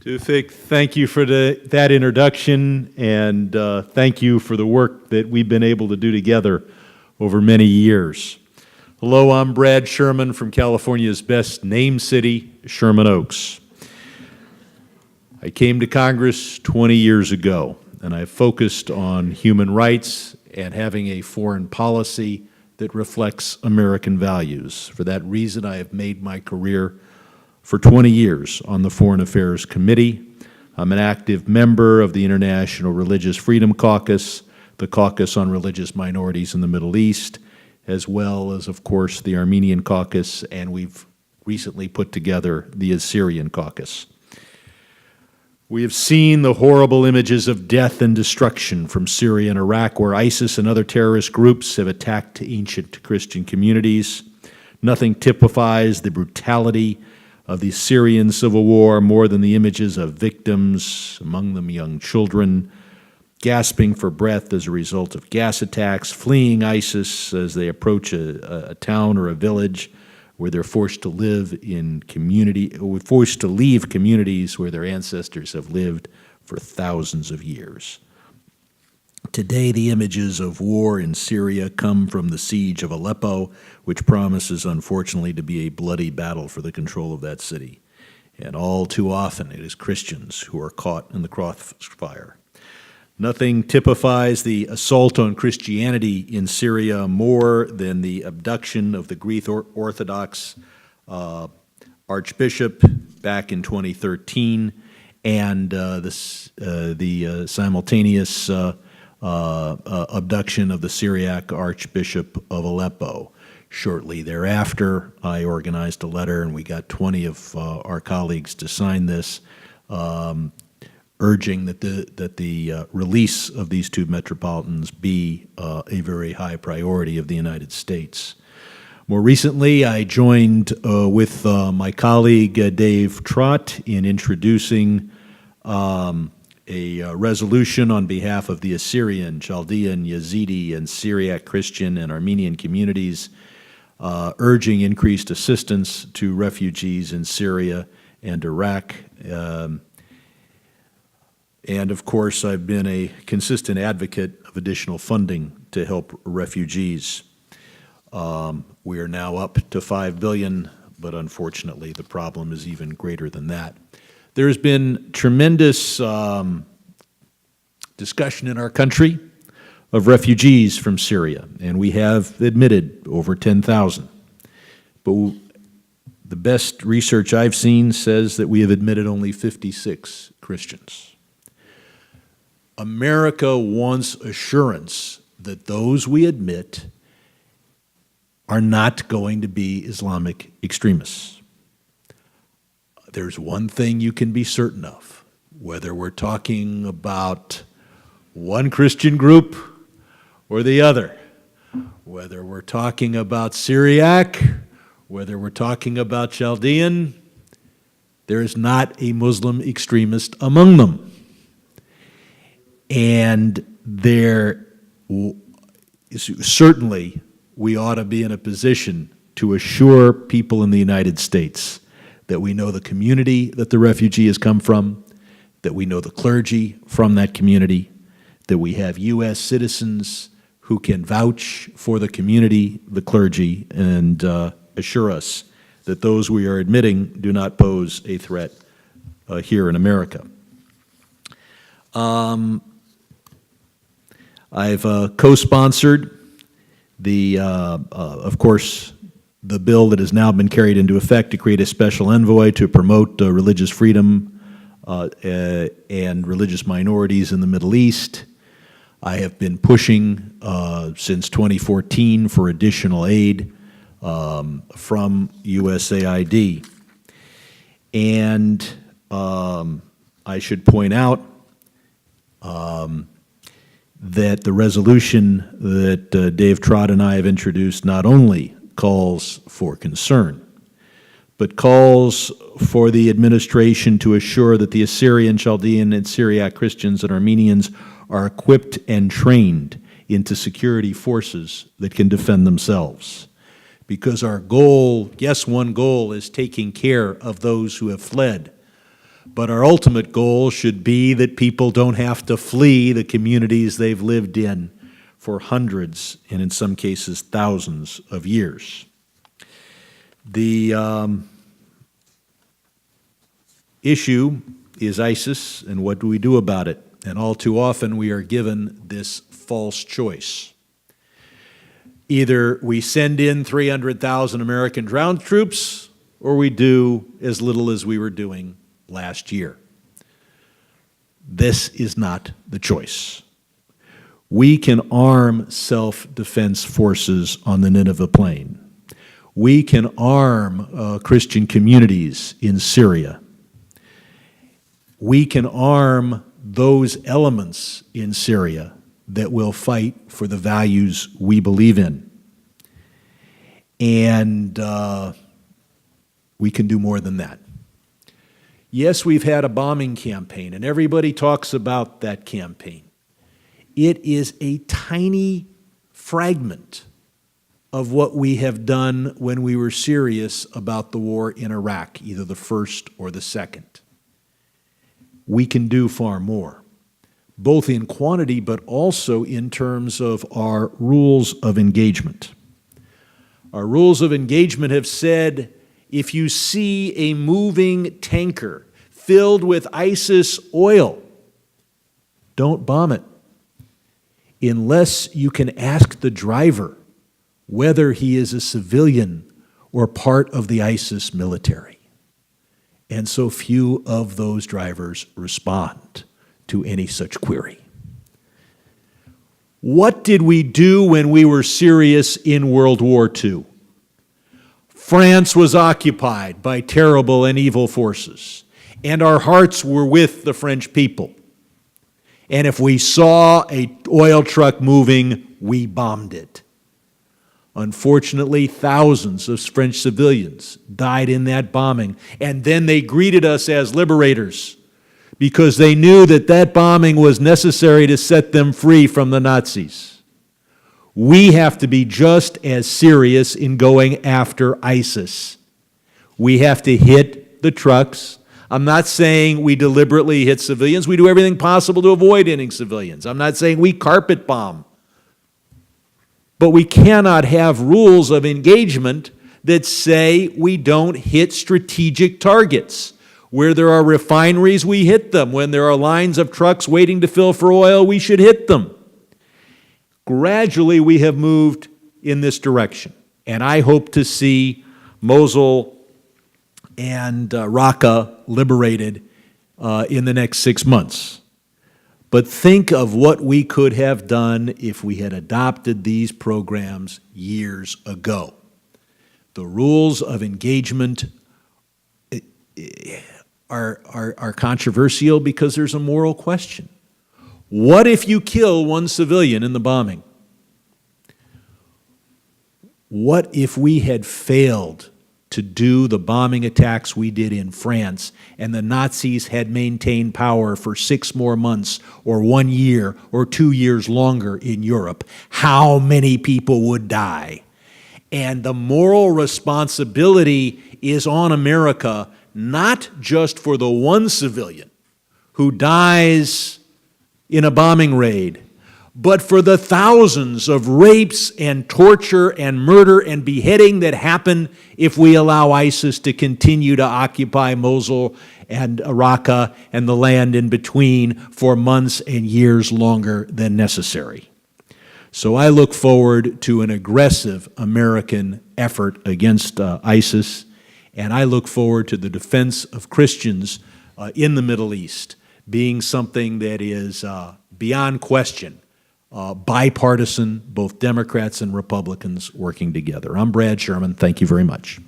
Tufik, thank you for that introduction, and thank you for the work that we've been able to do together over many years. Hello, I'm Brad Sherman from California's best named city, Sherman Oaks. I came to Congress 20 years ago, and I focused on human rights and having a foreign policy that reflects American values. For that reason, I have made my career for 20 years on the Foreign Affairs Committee. I'm an active member of the International Religious Freedom Caucus, the Caucus on Religious Minorities in the Middle East, as well as, of course, the Armenian Caucus, and we've recently put together the Assyrian Caucus. We have seen the horrible images of death and destruction from Syria and Iraq, where ISIS and other terrorist groups have attacked ancient Christian communities. Nothing typifies the brutality of the Syrian civil war more than the images of victims, among them young children, gasping for breath as a result of gas attacks, fleeing ISIS as they approach a town or a village where they're forced to live forced to leave communities where their ancestors have lived for thousands of years. Today, the images of war in Syria come from the siege of Aleppo, which promises, unfortunately, to be a bloody battle for the control of that city. And all too often, it is Christians who are caught in the crossfire. Nothing typifies the assault on Christianity in Syria more than the abduction of the Greek Orthodox Archbishop back in 2013 and the simultaneous abduction of the Syriac Archbishop of Aleppo. Shortly thereafter, I organized a letter, and we got 20 of our colleagues to sign this, urging that the release of these two metropolitans be a very high priority of the United States. More recently, I joined with my colleague Dave Trott in introducing a resolution on behalf of the Assyrian, Chaldean, Yazidi, and Syriac Christian and Armenian communities, urging increased assistance to refugees in Syria and Iraq. And of course, I've been a consistent advocate of additional funding to help refugees. We are now up to $5 billion, but unfortunately, the problem is even greater than that. There's been tremendous discussion in our country of refugees from Syria, and we have admitted over 10,000. But the best research I've seen says that we have admitted only 56 Christians. America wants assurance that those we admit are not going to be Islamic extremists. There's one thing you can be certain of, whether we're talking about one Christian group or the other, whether we're talking about Syriac, whether we're talking about Chaldean, there is not a Muslim extremist among them. And certainly we ought to be in a position to assure people in the United States that we know the community that the refugee has come from, that we know the clergy from that community, that we have U.S. citizens who can vouch for the community, the clergy, and assure us that those we are admitting do not pose a threat here in America. I've co-sponsored of course, the bill that has now been carried into effect to create a special envoy to promote religious freedom and religious minorities in the Middle East. I have been pushing since 2014 for additional aid from USAID. And I should point out that the resolution that Dave Trott and I have introduced not only calls for concern, but calls for the administration to assure that the Assyrian, Chaldean, and Syriac Christians and Armenians are equipped and trained into security forces that can defend themselves. Because our goal, yes, one goal is taking care of those who have fled, But our ultimate goal should be that people don't have to flee the communities they've lived in for hundreds, and in some cases, thousands of years. The issue is ISIS, and what do we do about it? And all too often, we are given this false choice. Either we send in 300,000 American ground troops, or we do as little as we were doing last year. This is not the choice. We can arm self-defense forces on the Nineveh Plain. We can arm Christian communities in Syria. We can arm those elements in Syria that will fight for the values we believe in. And we can do more than that. Yes, we've had a bombing campaign, and everybody talks about that campaign. It is a tiny fragment of what we have done when we were serious about the war in Iraq, either the first or the second. We can do far more, both in quantity but also in terms of our rules of engagement. Our rules of engagement have said, if you see a moving tanker filled with ISIS oil, don't bomb it unless you can ask the driver whether he is a civilian or part of the ISIS military. And so few of those drivers respond to any such query. What did we do when we were serious in World War II? France was occupied by terrible and evil forces, and our hearts were with the French people. And if we saw an oil truck moving, we bombed it. Unfortunately, thousands of French civilians died in that bombing, and then they greeted us as liberators because they knew that that bombing was necessary to set them free from the Nazis. We have to be just as serious in going after ISIS. We have to hit the trucks. I'm not saying we deliberately hit civilians. We do everything possible to avoid hitting civilians. I'm not saying we carpet bomb. But we cannot have rules of engagement that say we don't hit strategic targets. Where there are refineries, we hit them. When there are lines of trucks waiting to fill for oil, we should hit them. Gradually, we have moved in this direction. And I hope to see Mosul and Raqqa liberated in the next 6 months. But think of what we could have done if we had adopted these programs years ago. The rules of engagement are controversial because there's a moral question. What if you kill one civilian in the bombing? What if we had failed to do the bombing attacks we did in France, and the Nazis had maintained power for 6 more months, or 1 year, or 2 years longer in Europe? How many people would die? And the moral responsibility is on America, not just for the one civilian who dies in a bombing raid, but for the thousands of rapes and torture and murder and beheading that happen if we allow ISIS to continue to occupy Mosul and Raqqa and the land in between for months and years longer than necessary. So I look forward to an aggressive American effort against ISIS, and I look forward to the defense of Christians in the Middle East being something that is beyond question, bipartisan, both Democrats and Republicans working together. I'm Brad Sherman. Thank you very much.